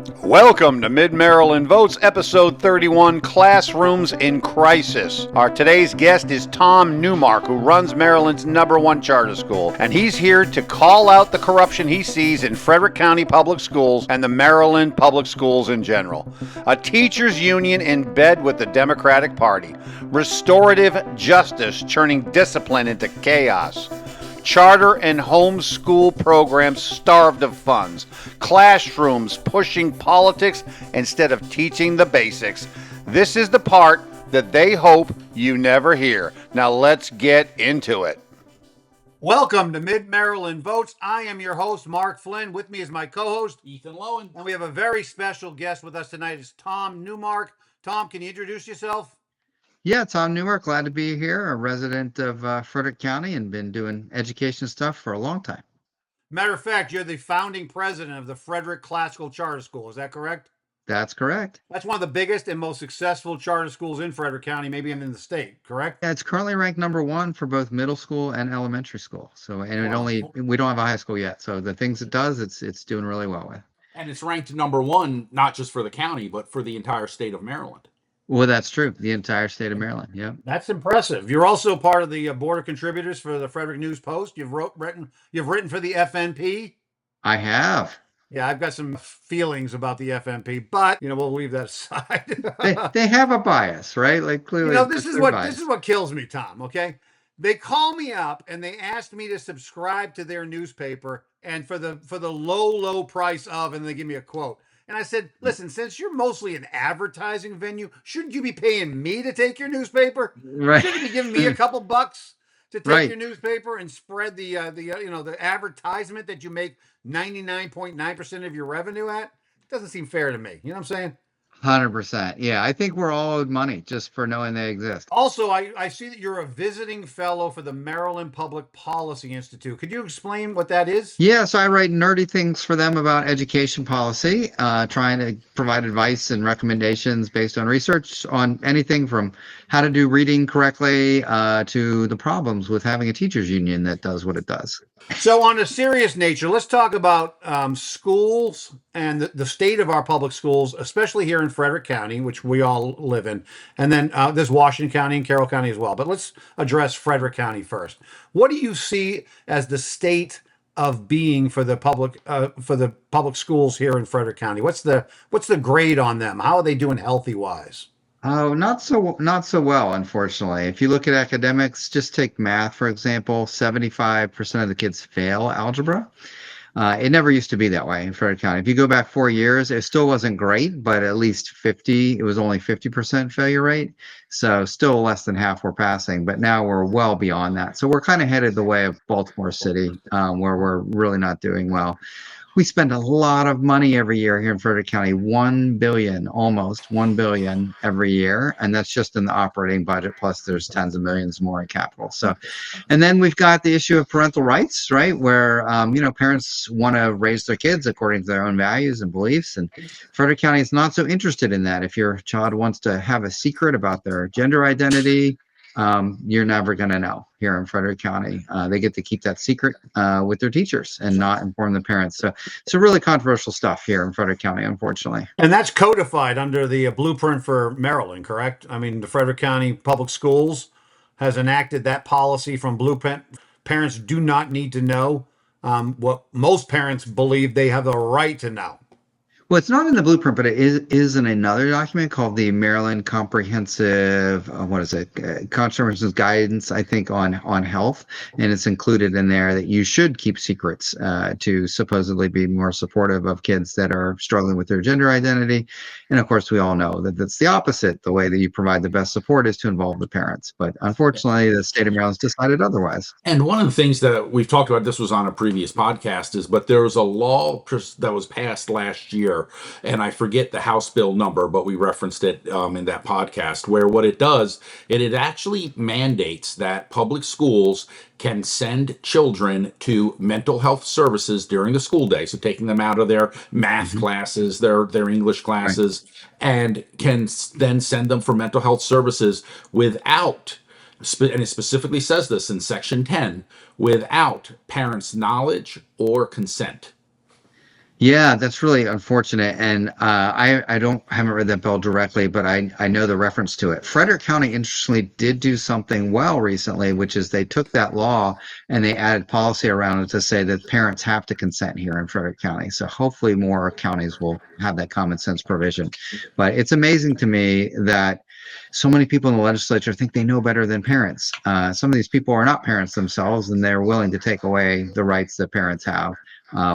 Welcome to Mid-Maryland Votes, episode 31, Classrooms in Crisis. Our today's guest is Tom Neumark, who runs Maryland's #1 charter school, and he's here to call out the corruption he sees in Frederick County Public Schools and the Maryland public schools in general. A teachers' union in bed with the Democratic Party. Restorative justice churning discipline into chaos. Charter and homeschool programs starved of funds. Classrooms pushing politics instead of teaching the basics. This is the part that they hope you never hear. Now let's get into it. Welcome to Mid-Maryland Votes. I am your host, Mark Flynn. With me is my co-host, Ethan Lowen. And we have a very special guest with us tonight. It's Tom Neumark. Tom, can you introduce yourself? Yeah, Tom Neumark, glad to be here, a resident of Frederick County and been doing education stuff for a long time. Matter of fact, you're the founding president of the Frederick Classical Charter School. Is that correct? That's correct. That's one of the biggest and most successful charter schools in Frederick County, maybe even in the state, correct? Yeah, it's currently ranked #1 for both middle school and elementary school. So, and Wow. we don't have a high school yet. So the things it does, it's doing really well with. And it's ranked #1, not just for the county, but for the entire state of Maryland. Well, that's true. The entire state of Maryland. Yeah. That's impressive. You're also part of the board of contributors for the Frederick News Post. You've written for the FNP. I have. Yeah, I've got some feelings about the FNP, but we'll leave that aside. They have a bias, right? Like clearly, this is what kills me, Tom. Okay, they call me up and they asked me to subscribe to their newspaper, and for the low price of, and they give me a quote. And I said, listen, since you're mostly an advertising venue, shouldn't you be paying me to take your newspaper? Right. Shouldn't you be giving me a couple bucks to take Right. your newspaper and spread the advertisement that you make 99.9% of your revenue at? It doesn't seem fair to me. You know what I'm saying? 100%. Yeah, I think we're all owed money just for knowing they exist. Also, I see that you're a visiting fellow for the Maryland Public Policy Institute. Could you explain what that is? Yeah, so I write nerdy things for them about education policy, trying to provide advice and recommendations based on research on anything from how to do reading correctly to the problems with having a teachers union that does what it does. So on a serious nature, let's talk about schools and the state of our public schools, especially here in Frederick County, which we all live in. And then there's Washington County and Carroll County as well. But let's address Frederick County first. What do you see as the state of being for the public schools here in Frederick County? What's the grade on them? How are they doing healthy wise? Oh, not so well, unfortunately. If you look at academics, just take math, for example, 75% of the kids fail algebra. It never used to be that way in Frederick County. If you go back 4 years, it still wasn't great, but at least it was only 50% failure rate. So still less than half were passing, but now we're well beyond that. So we're kind of headed the way of Baltimore City, where we're really not doing well. We spend a lot of money every year here in Frederick County, almost $1 billion every year. And that's just in the operating budget. Plus there's tens of millions more in capital. So, and then we've got the issue of parental rights, right? Where, parents want to raise their kids according to their own values and beliefs. And Frederick County is not so interested in that. If your child wants to have a secret about their gender identity, you're never going to know here in Frederick County. They get to keep that secret with their teachers and not inform the parents. So it's really controversial stuff here in Frederick County, unfortunately. And that's codified under the blueprint for Maryland, correct? I mean, the Frederick County Public Schools has enacted that policy from blueprint. Parents do not need to know what most parents believe they have the right to know. Well, it's not in the blueprint, but it is in another document called the Maryland Comprehensive, Comprehensive Guidance, I think, on health. And it's included in there that you should keep secrets to supposedly be more supportive of kids that are struggling with their gender identity. And of course, we all know that that's the opposite. The way that you provide the best support is to involve the parents. But unfortunately, the state of Maryland's decided otherwise. And one of the things that we've talked about, this was on a previous podcast, but there was a law that was passed last year, and I forget the House bill number, but we referenced it in that podcast, where what it does, it actually mandates that public schools can send children to mental health services during the school day. So taking them out of their math classes, their English classes, and can then send them for mental health services without, and it specifically says this in section 10, without parents' knowledge or consent. Yeah, that's really unfortunate. And I haven't read that bill directly, but I know the reference to it. Frederick County, interestingly, did do something well recently, which is they took that law and they added policy around it to say that parents have to consent here in Frederick County. So hopefully more counties will have that common sense provision. But it's amazing to me that so many people in the legislature think they know better than parents. Some of these people are not parents themselves, and they're willing to take away the rights that parents have,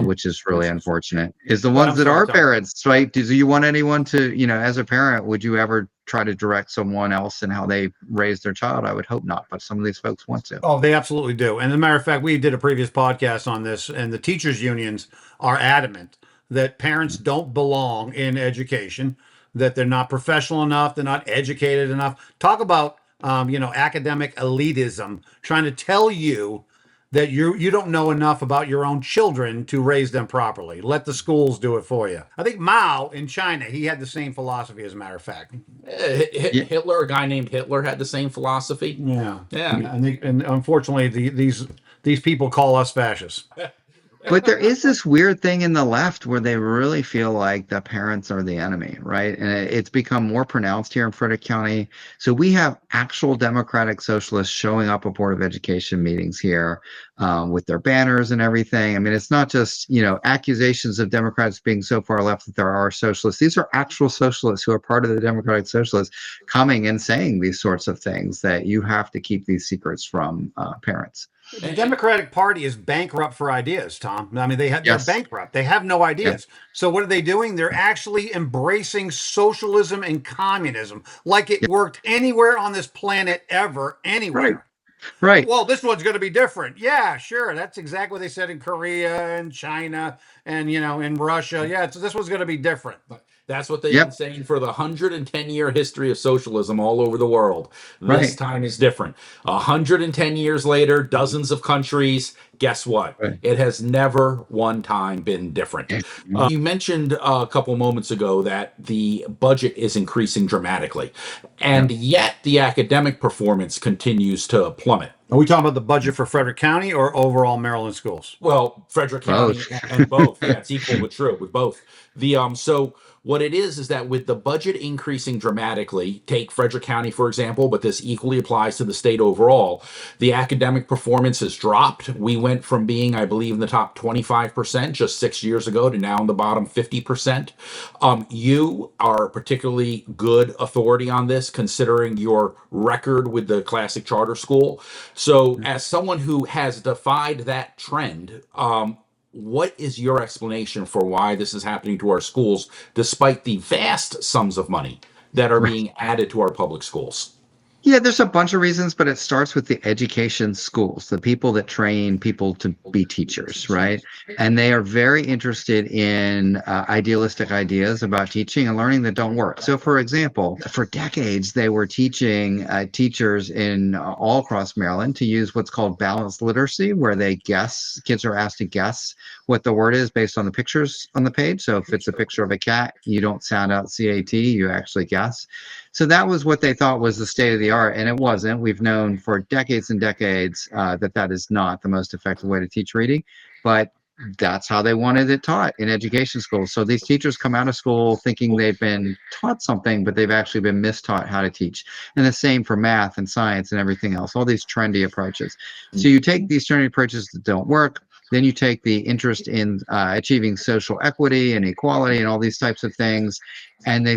which is really unfortunate. Is the But ones I'm that sorry, are Tom. parents, right? Do you want anyone to, as a parent, would you ever try to direct someone else in how they raise their child? I would hope not, but some of these folks want to. Oh, they absolutely do. And as a matter of fact, we did a previous podcast on this, and the teachers' unions are adamant that parents don't belong in education, that they're not professional enough, they're not educated enough. Talk about, academic elitism, trying to tell you that you don't know enough about your own children to raise them properly. Let the schools do it for you. I think Mao in China, he had the same philosophy, as a matter of fact. Yeah. Hitler, a guy named Hitler, had the same philosophy. Yeah, Yeah. and unfortunately, these people call us fascists. But there is this weird thing in the left where they really feel like the parents are the enemy, right? And it's become more pronounced here in Frederick County. So we have actual Democratic Socialists showing up at Board of Education meetings here with their banners and everything. I mean, it's not just, accusations of Democrats being so far left that there are socialists. These are actual socialists who are part of the Democratic Socialists coming and saying these sorts of things that you have to keep these secrets from parents. The Democratic Party is bankrupt for ideas, Tom. I mean, they're Yes. bankrupt. They have no Yeah. ideas. So what are they doing? They're actually embracing socialism and communism like it Yeah. worked anywhere on this planet ever, anywhere. Right. Well, this one's going to be different. Yeah, sure. That's exactly what they said in Korea and China and, in Russia. Yeah, this one's going to be different. That's what they've been Yep. saying for the 110-year history of socialism all over the world. This Right. time is different. 110 years later, dozens of countries. Guess what? Right. It has never one time been different. You mentioned a couple moments ago that the budget is increasing dramatically, and yet the academic performance continues to plummet. Are we talking about the budget for Frederick County or overall Maryland schools? Well, Frederick County Both. and both. Yeah, it's equal but true with both. So what it is that with the budget increasing dramatically, take Frederick County for example, but this equally applies to the state overall. The academic performance has dropped. We went from being, I believe, in the top 25% just 6 years ago to now in the bottom 50%. You are particularly good authority on this, considering your record with the classic charter school. So, as someone who has defied that trend, what is your explanation for why this is happening to our schools, despite the vast sums of money that are being added to our public schools? Yeah, there's a bunch of reasons, but it starts with the education schools, the people that train people to be teachers, right? And they are very interested in idealistic ideas about teaching and learning that don't work. So, for example, for decades, they were teaching teachers in all across Maryland to use what's called balanced literacy, where kids are asked to guess what the word is based on the pictures on the page. So, if it's a picture of a cat, you don't sound out CAT, you actually guess. So that was what they thought was the state of the art, and it wasn't. We've known for decades and decades that is not the most effective way to teach reading, but that's how they wanted it taught in education schools. So these teachers come out of school thinking they've been taught something, but they've actually been mistaught how to teach. And the same for math and science and everything else, all these trendy approaches. So you take these trendy approaches that don't work, then you take the interest in achieving social equity and equality and all these types of things, and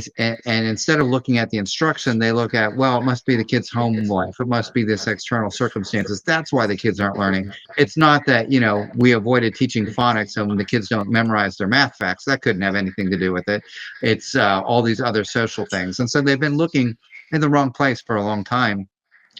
instead of looking at the instruction, they look at, well, it must be the kid's home life, it must be this external circumstances. That's why the kids aren't learning. It's not that we avoided teaching phonics and the kids don't memorize their math facts. That couldn't have anything to do with it. It's all these other social things, and so they've been looking in the wrong place for a long time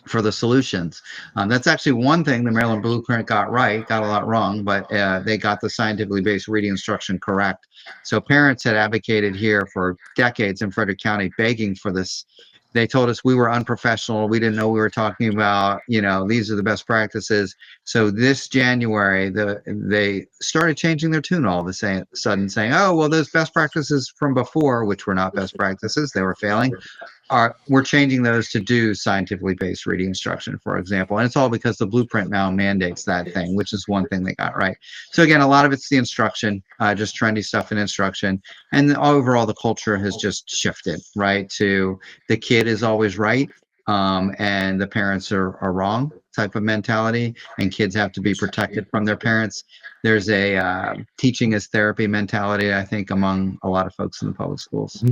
for the solutions. That's actually one thing the Maryland Blueprint got right, got a lot wrong, but they got the scientifically based reading instruction correct. So parents had advocated here for decades in Frederick County begging for this. They told us we were unprofessional. We didn't know we were talking about, these are the best practices. So this January, they started changing their tune all of a sudden saying, oh, well, those best practices from before, which were not best practices, they were failing, we're changing those to do scientifically based reading instruction, for example. And it's all because the blueprint now mandates that thing, which is one thing they got right. So again, a lot of it's the instruction, just trendy stuff in instruction. And overall, the culture has just shifted, right? To the kid is always right, and the parents are wrong type of mentality, and kids have to be protected from their parents. There's a teaching as therapy mentality, I think, among a lot of folks in the public schools.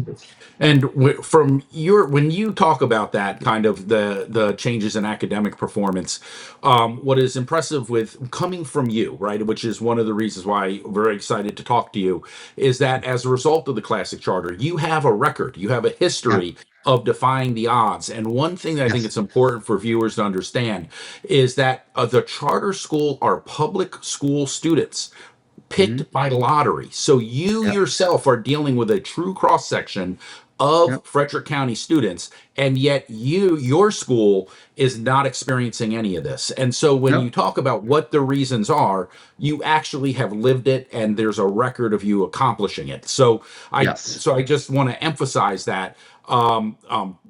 And from your when you talk about that kind of the changes in academic performance, what is impressive with coming from you, right, which is one of the reasons why I'm very excited to talk to you, is that as a result of the Classic Charter, you have a record, you have a Yeah. history of defying the odds. And one thing that I think Yes. it's important for viewers to understand is that the charter school are public school students Hmm. picked by lottery. So you Yep. yourself are dealing with a true cross section of Yep. Frederick County students, and yet your school is not experiencing any of this. And so when you Nope. talk about what the reasons are, you actually have lived it, and there's a record of you accomplishing it. So Yes. I just want to emphasize that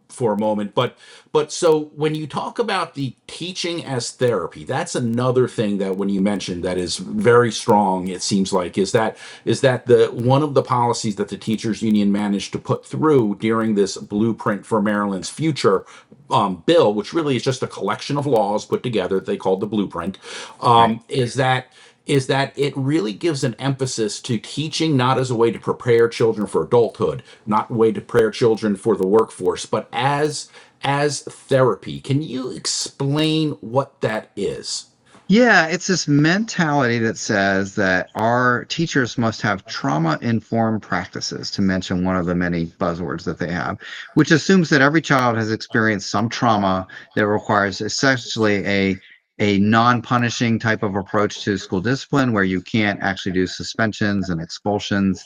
for a moment. But so when you talk about the teaching as therapy, that's another thing that when you mentioned that is very strong, it seems like, is that the one of the policies that the teachers union managed to put through during this blueprint for Maryland's future bill, which really is just a collection of laws put together that they called the blueprint, Right. is that it really gives an emphasis to teaching not as a way to prepare children for adulthood, not a way to prepare children for the workforce, but as therapy. Can you explain what that is? Yeah, it's this mentality that says that our teachers must have trauma-informed practices, to mention one of the many buzzwords that they have, which assumes that every child has experienced some trauma that requires essentially a non-punishing type of approach to school discipline, where you can't actually do suspensions and expulsions.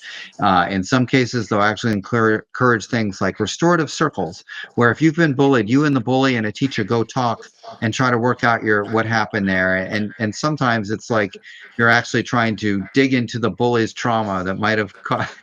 In some cases, they'll actually encourage things like restorative circles, where if you've been bullied, you and the bully and a teacher go talk and try to work out your what happened there. And sometimes it's like you're actually trying to dig into the bully's trauma that might have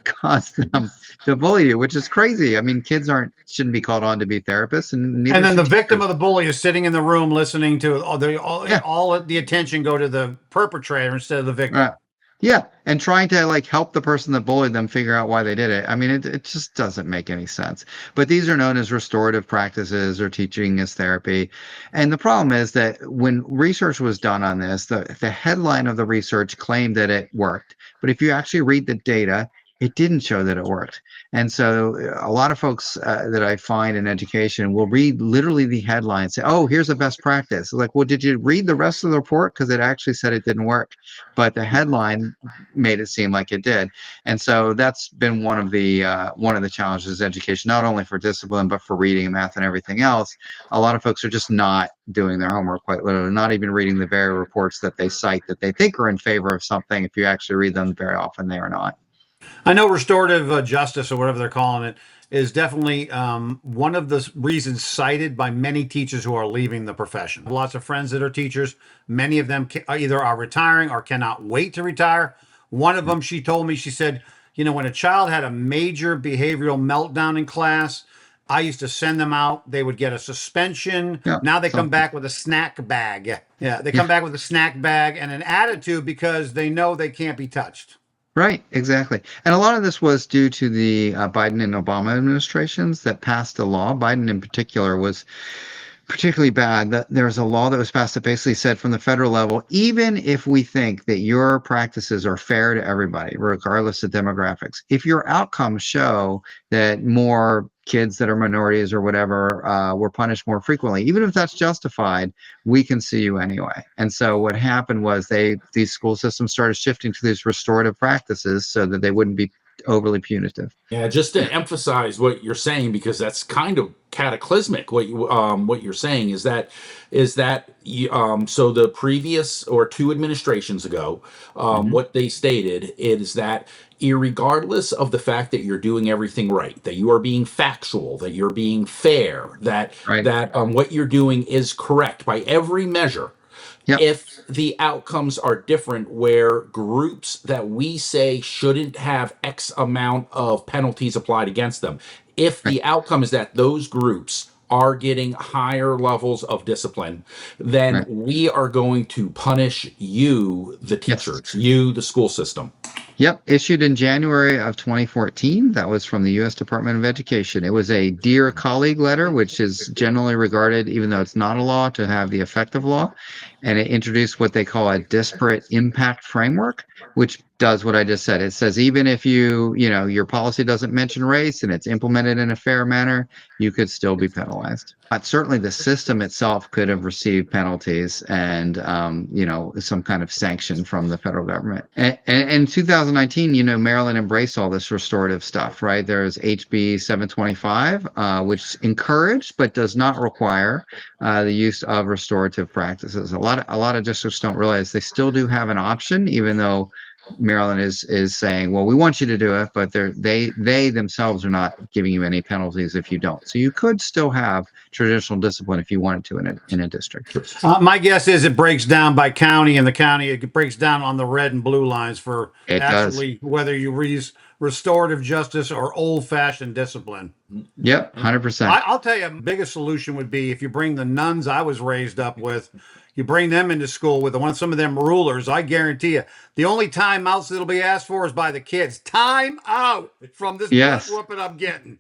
caused them to bully you, which is crazy. I mean, kids aren't shouldn't be called on to be therapists, and neither And then the should victim teachers. of the bully is sitting in the room listening to Yeah. all the attention go to the perpetrator instead of the victim. Right. Yeah, and trying to like help the person that bullied them figure out why they did it. I mean, it just doesn't make any sense. But these are known as restorative practices or teaching as therapy. And the problem is that when research was done on this, the headline of the research claimed that it worked. But if you actually read the data, it didn't show that it worked. And so a lot of folks that I find in education will read literally the headline and say, oh, here's a best practice. Like, well, did you read the rest of the report? Because it actually said it didn't work, but the headline made it seem like it did. And so that's been one of the challenges of education, not only for discipline but for reading and math and everything else. A lot of folks are just not doing their homework, quite literally, not even reading the very reports that they cite that they think are in favor of something. If you actually read them, very often they are not. I know restorative justice, or whatever they're calling it, is definitely one of the reasons cited by many teachers who are leaving the profession. Lots of friends that are teachers. Many of them either are retiring or cannot wait to retire. One of them, she told me, she said, when a child had a major behavioral meltdown in class, I used to send them out. They would get a suspension. Yeah. Now they So come back with a snack bag. Yeah, they yeah. come back with a snack bag and an attitude because they know they can't be touched. Right, exactly. And a lot of this was due to the Biden and Obama administrations that passed a law. Biden, in particular, was particularly bad. That there was a law that was passed that basically said from the federal level, even if we think that your practices are fair to everybody, regardless of demographics, if your outcomes show that more kids that are minorities or whatever were punished more frequently, even if that's justified, we can sue you anyway. And so what happened was these school systems started shifting to these restorative practices so that they wouldn't be overly punitive. Yeah, just to emphasize what you're saying, because that's kind of cataclysmic. What you're saying is that so the previous or two administrations ago, Hmm. what they stated is that irregardless of the fact that you're doing everything right, that you are being factual, that you're being fair, that Right. what you're doing is correct by every measure, Yep. if the outcomes are different, where groups that we say shouldn't have X amount of penalties applied against them, if Right. the outcome is that those groups are getting higher levels of discipline, then Right. we are going to punish you, the Yes. teachers, you, the school system. Yep, issued in January of 2014. That was from the U.S. Department of Education. It was a Dear Colleague letter, which is generally regarded, even though it's not a law, to have the effect of law. And it introduced what they call a disparate impact framework, which does what I just said. It says even if your policy doesn't mention race and it's implemented in a fair manner, you could still be penalized. But certainly the system itself could have received penalties and, some kind of sanction from the federal government. And in 2019, Maryland embraced all this restorative stuff, right? There's HB 725, which encouraged but does not require the use of restorative practices. A lot of districts don't realize they still do have an option, even though Maryland is saying, well, we want you to do it, but they themselves are not giving you any penalties if you don't. So you could still have traditional discipline if you wanted to in a district. My guess is it breaks down by county, and the county it breaks down on the red and blue lines for It does. actually whether you use restorative justice or old-fashioned discipline. Yep, 100%. I'll tell you, biggest solution would be if you bring the nuns I was raised up with, you bring them into school with some of them rulers. I guarantee you, the only timeouts that'll be asked for is by the kids. Time out from this butt Yes. whooping I'm getting.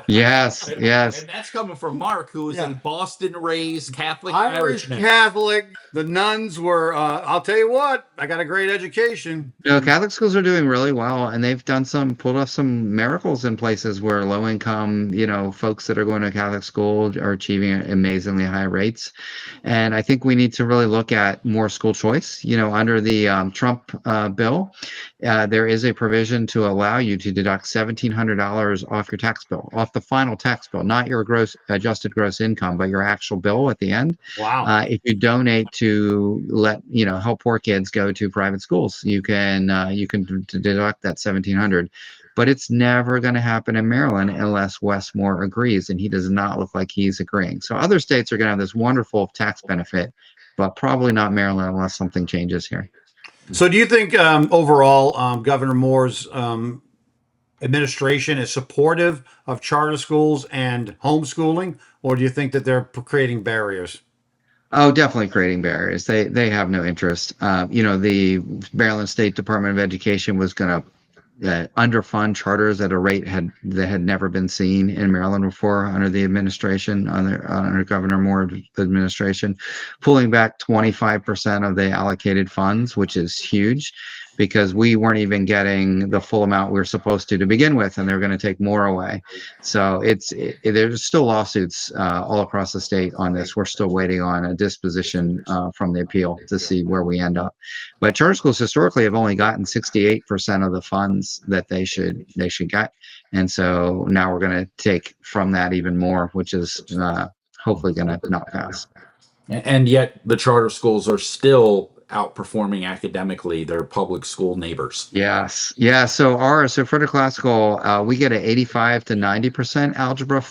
Yes. Yes. And that's coming from Mark, who is Yeah. a Boston raised Catholic Irish Irishman. Catholic. The nuns were, I'll tell you what, I got a great education. Catholic schools are doing really well, and they've pulled off some miracles in places where low income, folks that are going to Catholic school are achieving amazingly high rates. And I think we need to really look at more school choice. Under the Trump bill, there is a provision to allow you to deduct $1,700 off your tax bill, off the final tax bill, not your adjusted gross income, but your actual bill at the end. Wow. If you donate to help poor kids go to private schools, you can deduct that $1,700. But it's never going to happen in Maryland unless Wes Moore agrees, and he does not look like he's agreeing. So other states are going to have this wonderful tax benefit, but probably not Maryland unless something changes here. So do you think overall Governor Moore's administration is supportive of charter schools and homeschooling, or do you think that they're creating barriers? Oh, definitely creating barriers. They have no interest. The Maryland State Department of Education was going to underfund charters at a rate that had never been seen in Maryland before under the administration, under Governor Moore's administration, pulling back 25% of the allocated funds, which is huge, because we weren't even getting the full amount we were supposed to begin with, and they're going to take more away. So there's still lawsuits all across the state on this. We're still waiting on a disposition from the appeal to see where we end up. But charter schools historically have only gotten 68% of the funds that they should get, and so now we're going to take from that even more, which is hopefully going to not pass. And yet the charter schools are still outperforming academically their public school neighbors. Yes. Yeah. So Frederick Classical, we get an 85 to 90% algebra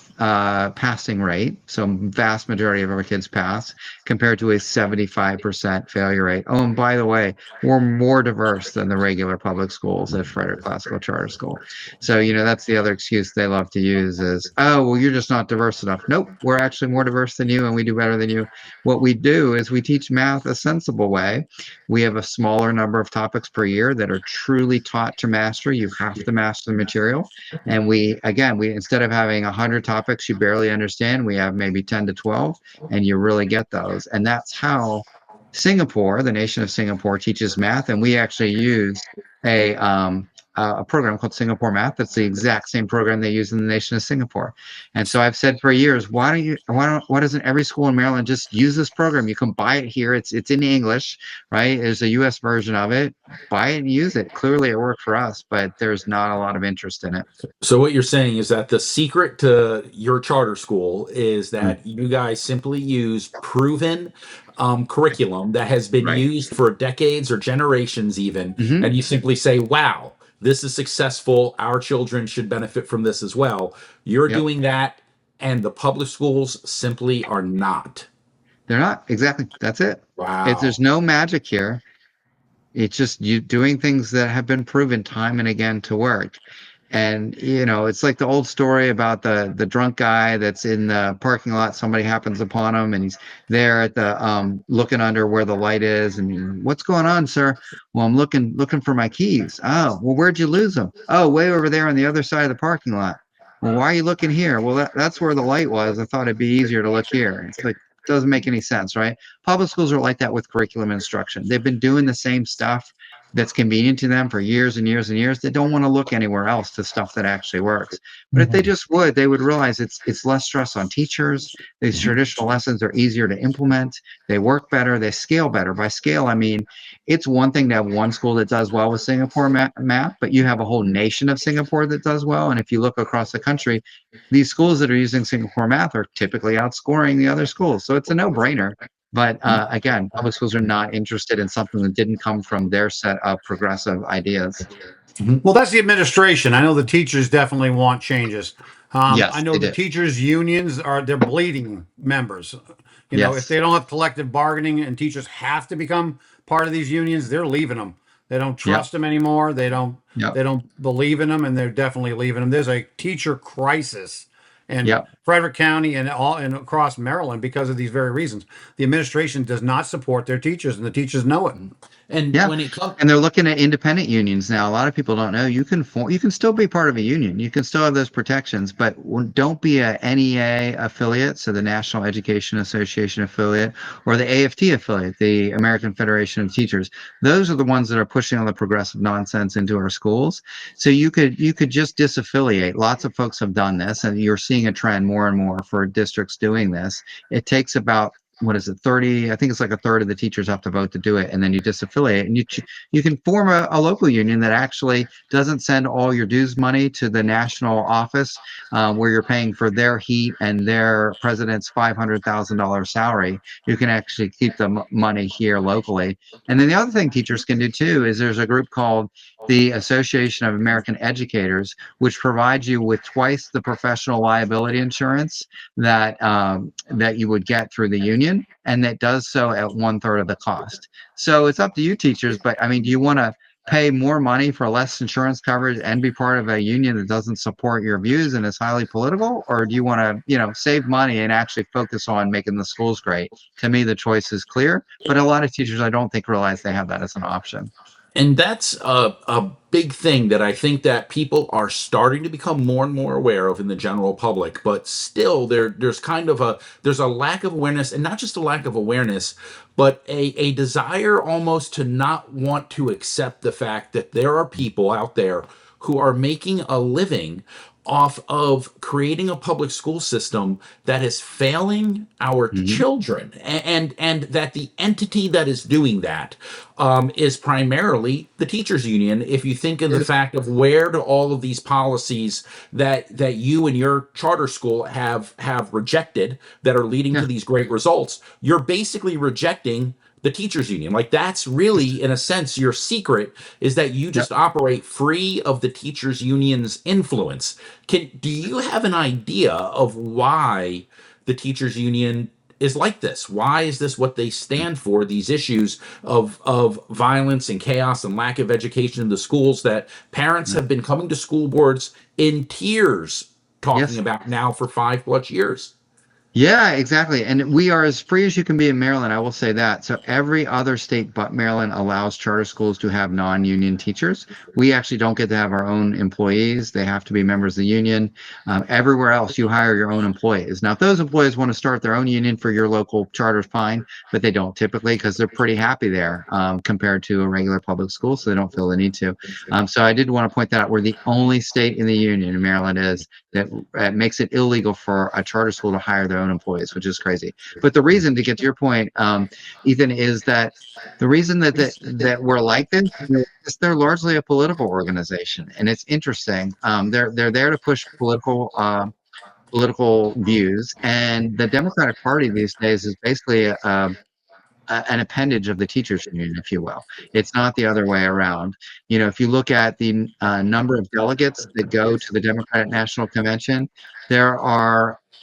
passing rate. So vast majority of our kids pass compared to a 75% failure rate. Oh, and by the way, we're more diverse than the regular public schools at Frederick Classical Charter School. So, that's the other excuse they love to use is, oh, well, you're just not diverse enough. Nope. We're actually more diverse than you, and we do better than you. What we do is we teach math a sensible way. We have a smaller number of topics per year that are truly taught to master. You have to master the material. And we instead of having 100 topics you barely understand, we have maybe 10 to 12, and you really get those. And that's how Singapore, the nation of Singapore, teaches math. And we actually use a program called Singapore Math. That's the exact same program they use in the nation of Singapore. And so I've said for years, why doesn't every school in Maryland just use this program? You can buy it here. It's in English, right? There's a US version of it. Buy it and use it. Clearly it worked for us, but there's not a lot of interest in it. So what you're saying is that the secret to your charter school is that you guys simply use proven curriculum that has been used for decades or generations even, and you simply say, wow, this is successful. Our children should benefit from this as well. You're doing that, and the public schools simply are not. They're not. Exactly. That's it. There's Wow. no magic here. It's just you doing things that have been proven time and again to work. And it's like the old story about the drunk guy that's in the parking lot. Somebody happens upon him, and he's there at the looking under where the light is. And what's going on, sir? Well, I'm looking for my keys. Oh, well, where'd you lose them? Oh, way over there on the other side of the parking lot. Well, why are you looking here? Well, that's where the light was. I thought it'd be easier to look here. It's like doesn't make any sense, right? Public schools are like that with curriculum instruction. They've been doing the same stuff that's convenient to them for years and years and years. They don't want to look anywhere else to stuff that actually works. But if they just would, they would realize it's less stress on teachers. These traditional lessons are easier to implement. They work better. They scale better. By scale, I mean it's one thing to have one school that does well with Singapore math, but you have a whole nation of Singapore that does well. And if you look across the country, these schools that are using Singapore math are typically outscoring the other schools. So it's a no-brainer. But again, public schools are not interested in something that didn't come from their set of progressive ideas. Well, that's the administration. I know the teachers definitely want changes. I Yes, know they the do. teachers' unions they're bleeding members. If Yes. they don't have collective bargaining and teachers have to become part of these unions, they're leaving them. They don't Yep. trust them anymore. They don't. Yep. They don't believe in them, and they're definitely leaving them. There's a teacher crisis in Yep. Frederick County and all and across Maryland because of these very reasons. The administration does not support their teachers, and the teachers know it. And Yeah, when it comes, and they're looking at independent unions now. A lot of people don't know you can still be part of a union. You can still have those protections, but don't be a NEA affiliate, so the National Education Association affiliate, or the AFT affiliate, the American Federation of Teachers. Those are the ones that are pushing all the progressive nonsense into our schools. So you could just disaffiliate. Lots of folks have done this, and you're seeing a trend more and more for districts doing this. It takes about what is it 30, I think it's like a third of the teachers have to vote to do it, and then you disaffiliate, and you can form a local union that actually doesn't send all your dues money to the national office, where you're paying for their heat and their president's $500,000 salary. You can actually keep the money here locally. And then the other thing teachers can do too is there's a group called the Association of American Educators, which provides you with twice the professional liability insurance that you would get through the union, and that does so at 1/3 of the cost. So it's up to you, teachers. But I mean, do you want to pay more money for less insurance coverage and be part of a union that doesn't support your views and is highly political, or do you want to, save money and actually focus on making the schools great? To me, the choice is clear, but a lot of teachers I don't think realize they have that as an option. and that's a big thing that I think that people are starting to become more and more aware of in the general public. But still, there's kind of there's a lack of awareness, and not just a lack of awareness, but a desire almost to not want to accept the fact that there are people out there who are making a living off of creating a public school system that is failing our Hmm. children, and that the entity that is doing that is primarily the teachers union. If you think of the fact of where do all of these policies that you and your charter school have rejected that are leading Yeah. to these great results, you're basically rejecting the teachers union. Like, that's really, in a sense, your secret, is that you Yep. just operate free of the teachers union's influence. Do you have an idea of why the teachers union is like this? Why is this what they stand for, these issues of violence and chaos and lack of education in the schools that parents Yep. have been coming to school boards in tears talking Yes. about now for 5+ years? Yeah, exactly. And we are as free as you can be in Maryland. I will say that. So every other state but Maryland allows charter schools to have non-union teachers. We actually don't get to have our own employees. They have to be members of the union. Everywhere else, you hire your own employees. Now, if those employees want to start their own union for your local charter, fine, but they don't typically, because they're pretty happy there compared to a regular public school, so they don't feel the need to. So I did want to point that out. We're the only state in the union, in Maryland is, that makes it illegal for a charter school to hire their own employees, which is crazy. But the reason, to get to your point, Ethan, is that the reason that we're like this is they're largely a political organization, and it's interesting. They're there to push political views, and the Democratic Party these days is basically an appendage of the teachers union, if you will. It's not the other way around. If you look at the number of delegates that go to the Democratic National Convention,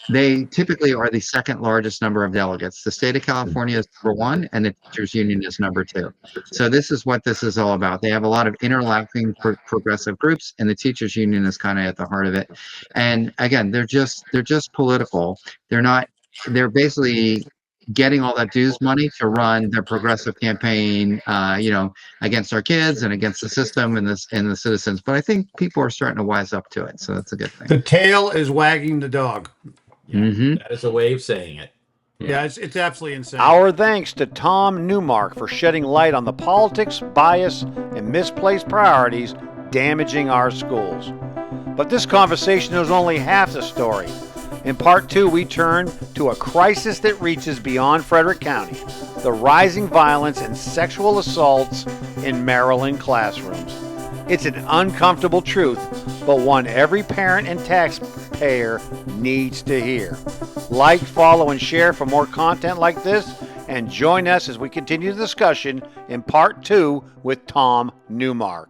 they typically are the second largest number of delegates. The state of California is number one, and the teachers union is number two. So this is what this is all about. They have a lot of interlocking progressive groups, and the teachers union is kind of at the heart of it. And again, they're just political. They're basically getting all that dues money to run their progressive campaign, against our kids and against the system and the citizens. But I think people are starting to wise up to it, so that's a good thing. The tail is wagging the dog. That is a way of saying it. Yeah, it's absolutely insane. Our thanks to Tom Neumark for shedding light on the politics, bias, and misplaced priorities damaging our schools. But this conversation is only half the story. In part 2, we turn to a crisis that reaches beyond Frederick County, the rising violence and sexual assaults in Maryland classrooms. It's an uncomfortable truth, but one every parent and taxpayer needs to hear. Like, follow, and share for more content like this, and join us as we continue the discussion in part 2 with Tom Neumark.